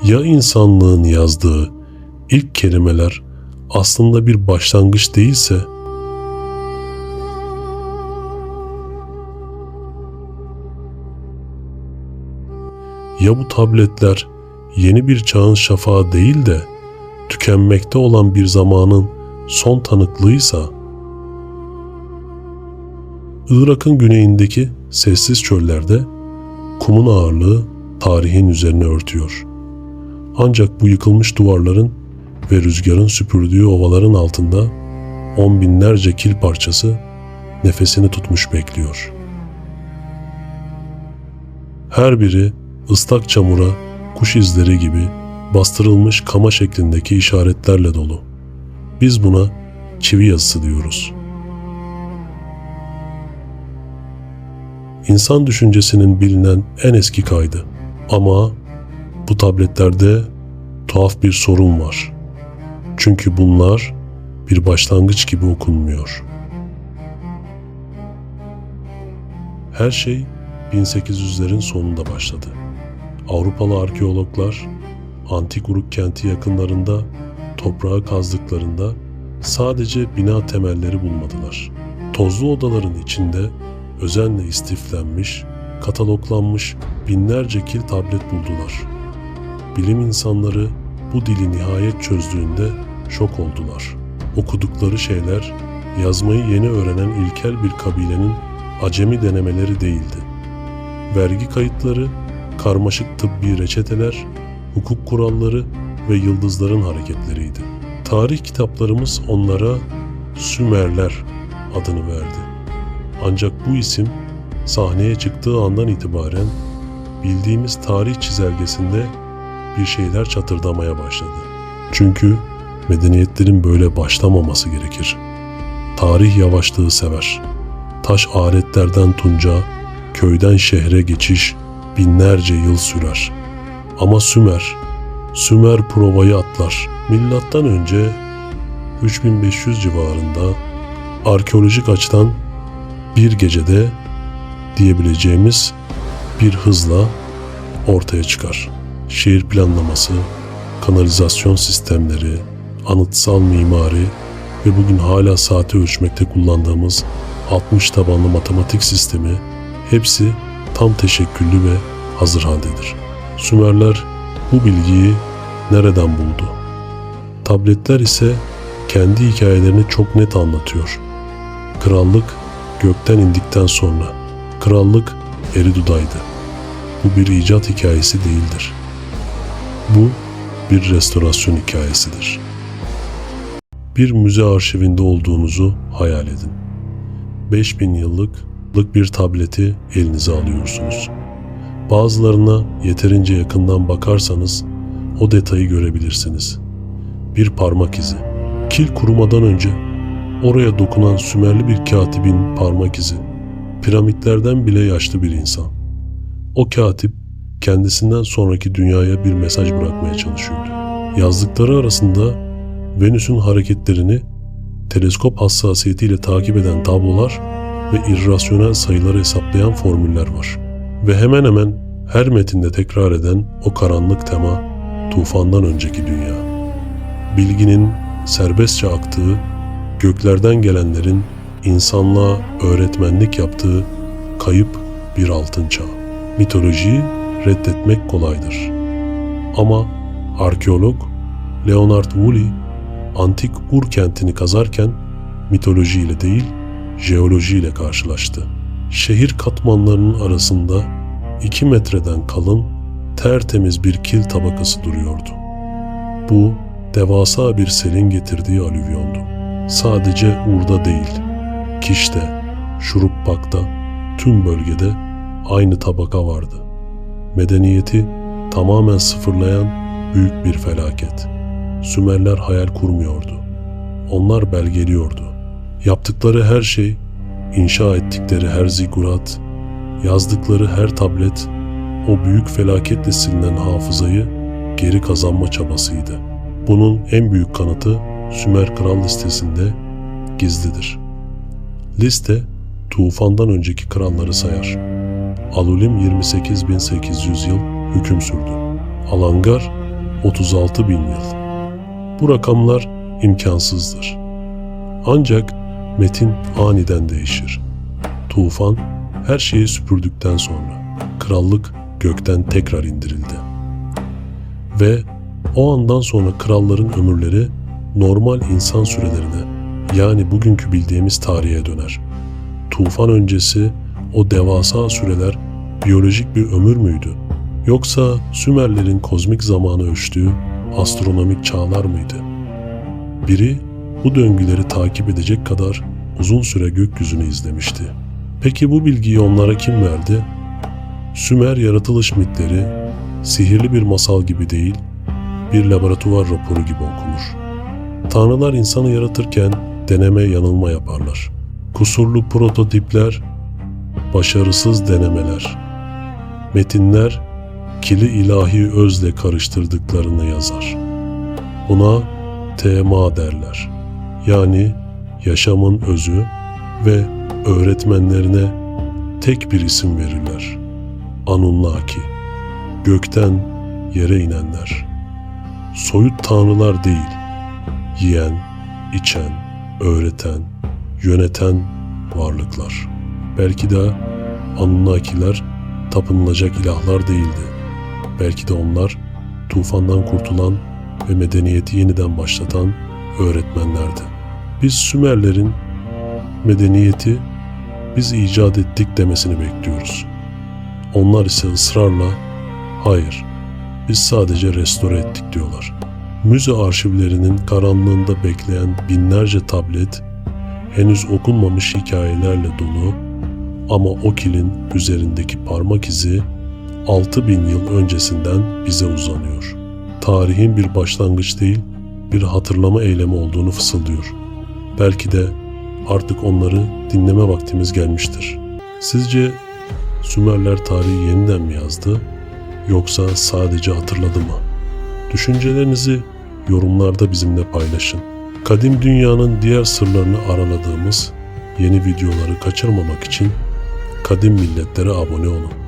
Ya insanlığın yazdığı ilk kelimeler aslında bir başlangıç değilse? Ya bu tabletler yeni bir çağın şafağı değil de tükenmekte olan bir zamanın son tanıklığıysa? Irak'ın güneyindeki sessiz çöllerde kumun ağırlığı tarihin üzerine örtüyor. Ancak bu yıkılmış duvarların ve rüzgarın süpürdüğü ovaların altında on binlerce kil parçası nefesini tutmuş bekliyor. Her biri ıslak çamura, kuş izleri gibi bastırılmış kama şeklindeki işaretlerle dolu. Biz buna çivi yazısı diyoruz. İnsan düşüncesinin bilinen en eski kaydı. Ama bu tabletlerde tuhaf bir sorun var. Çünkü bunlar bir başlangıç gibi okunmuyor. Her şey 1800'lerin sonunda başladı. Avrupalı arkeologlar antik Uruk kenti yakınlarında toprağı kazdıklarında sadece bina temelleri bulmadılar. Tozlu odaların içinde özenle istiflenmiş, kataloglanmış binlerce kil tablet buldular. Bilim insanları bu dili nihayet çözdüğünde şok oldular. Okudukları şeyler yazmayı yeni öğrenen ilkel bir kabilenin acemi denemeleri değildi. Vergi kayıtları, karmaşık tıbbi reçeteler, hukuk kuralları ve yıldızların hareketleriydi. Tarih kitaplarımız onlara Sümerler adını verdi. Ancak bu isim sahneye çıktığı andan itibaren bildiğimiz tarih çizelgesinde bir şeyler çatırdamaya başladı. Çünkü medeniyetlerin böyle başlamaması gerekir. Tarih yavaşlığı sever. Taş aletlerden tunca, köyden şehre geçiş binlerce yıl sürer. Ama Sümer provayı atlar. Milattan önce 3500 civarında arkeolojik açıdan bir gecede diyebileceğimiz bir hızla ortaya çıkar. Şehir planlaması, kanalizasyon sistemleri, anıtsal mimari ve bugün hala saati ölçmekte kullandığımız 60 tabanlı matematik sistemi hepsi tam teşekküllü ve hazır haldedir. Sümerler bu bilgiyi nereden buldu? Tabletler ise kendi hikayelerini çok net anlatıyor. Krallık gökten indikten sonra, krallık Eriduda'ydı. Bu bir icat hikayesi değildir. Bu bir restorasyon hikayesidir. Bir müze arşivinde olduğunuzu hayal edin. 5000 yıllık bir tableti elinize alıyorsunuz. Bazılarına yeterince yakından bakarsanız o detayı görebilirsiniz. Bir parmak izi. Kil kurumadan önce oraya dokunan Sümerli bir katibin parmak izi. Piramitlerden bile yaşlı bir insan. O katip kendisinden sonraki dünyaya bir mesaj bırakmaya çalışıyordu. Yazdıkları arasında Venüs'ün hareketlerini teleskop hassasiyetiyle takip eden tablolar ve irrasyonel sayıları hesaplayan formüller var. Ve hemen hemen her metinde tekrar eden o karanlık tema tufandan önceki dünya. Bilginin serbestçe aktığı, göklerden gelenlerin insanlığa öğretmenlik yaptığı kayıp bir altın çağ. Mitolojiyi reddetmek kolaydır. Ama arkeolog Leonard Woolley antik Ur kentini kazarken mitolojiyle değil, jeolojiyle karşılaştı. Şehir katmanlarının arasında 2 metreden kalın, tertemiz bir kil tabakası duruyordu. Bu devasa bir selin getirdiği alüvyondu. Sadece Ur'da değil, Kiş'te, Şuruppak'ta, tüm bölgede aynı tabaka vardı. Medeniyeti tamamen sıfırlayan büyük bir felaket. Sümerler hayal kurmuyordu. Onlar belgeliyordu. Yaptıkları her şey, inşa ettikleri her zigurat, yazdıkları her tablet, o büyük felaketle silinen hafızayı geri kazanma çabasıydı. Bunun en büyük kanıtı Sümer Kral listesinde gizlidir. Liste, tufandan önceki kralları sayar. Alulim 28.800 yıl hüküm sürdü. Alangar 36 bin yıl. Bu rakamlar imkansızdır. Ancak metin aniden değişir. Tufan her şeyi süpürdükten sonra krallık gökten tekrar indirildi. Ve o andan sonra kralların ömürleri normal insan sürelerine, yani bugünkü bildiğimiz tarihe döner. Tufan öncesi o devasa süreler biyolojik bir ömür müydü? Yoksa Sümerlerin kozmik zamanı ölçtüğü astronomik çağlar mıydı? Biri bu döngüleri takip edecek kadar uzun süre gökyüzünü izlemişti. Peki bu bilgiyi onlara kim verdi? Sümer yaratılış mitleri sihirli bir masal gibi değil, bir laboratuvar raporu gibi okunur. Tanrılar insanı yaratırken deneme yanılma yaparlar. Kusurlu prototipler, başarısız denemeler. Metinler kili ilahi özle karıştırdıklarını yazar. Buna tema derler. Yani yaşamın özü ve öğretmenlerine tek bir isim verirler. Anunnaki, gökten yere inenler. Soyut tanrılar değil, yiyen, içen, öğreten, yöneten varlıklar. Belki de Anunnakiler tapınılacak ilahlar değildi. Belki de onlar tufandan kurtulan ve medeniyeti yeniden başlatan öğretmenlerdi. Biz Sümerlerin medeniyeti biz icat ettik demesini bekliyoruz. Onlar ise ısrarla hayır, biz sadece restore ettik diyorlar. Müze arşivlerinin karanlığında bekleyen binlerce tablet henüz okunmamış hikayelerle dolu ama o kilin üzerindeki parmak izi 6000 yıl öncesinden bize uzanıyor. Tarihin bir başlangıç değil, bir hatırlama eylemi olduğunu fısıldıyor. Belki de artık onları dinleme vaktimiz gelmiştir. Sizce Sümerler tarihi yeniden mi yazdı, yoksa sadece hatırladı mı? Düşüncelerinizi yorumlarda bizimle paylaşın. Kadim dünyanın diğer sırlarını araladığımız yeni videoları kaçırmamak için Kadim Milletlere abone olun.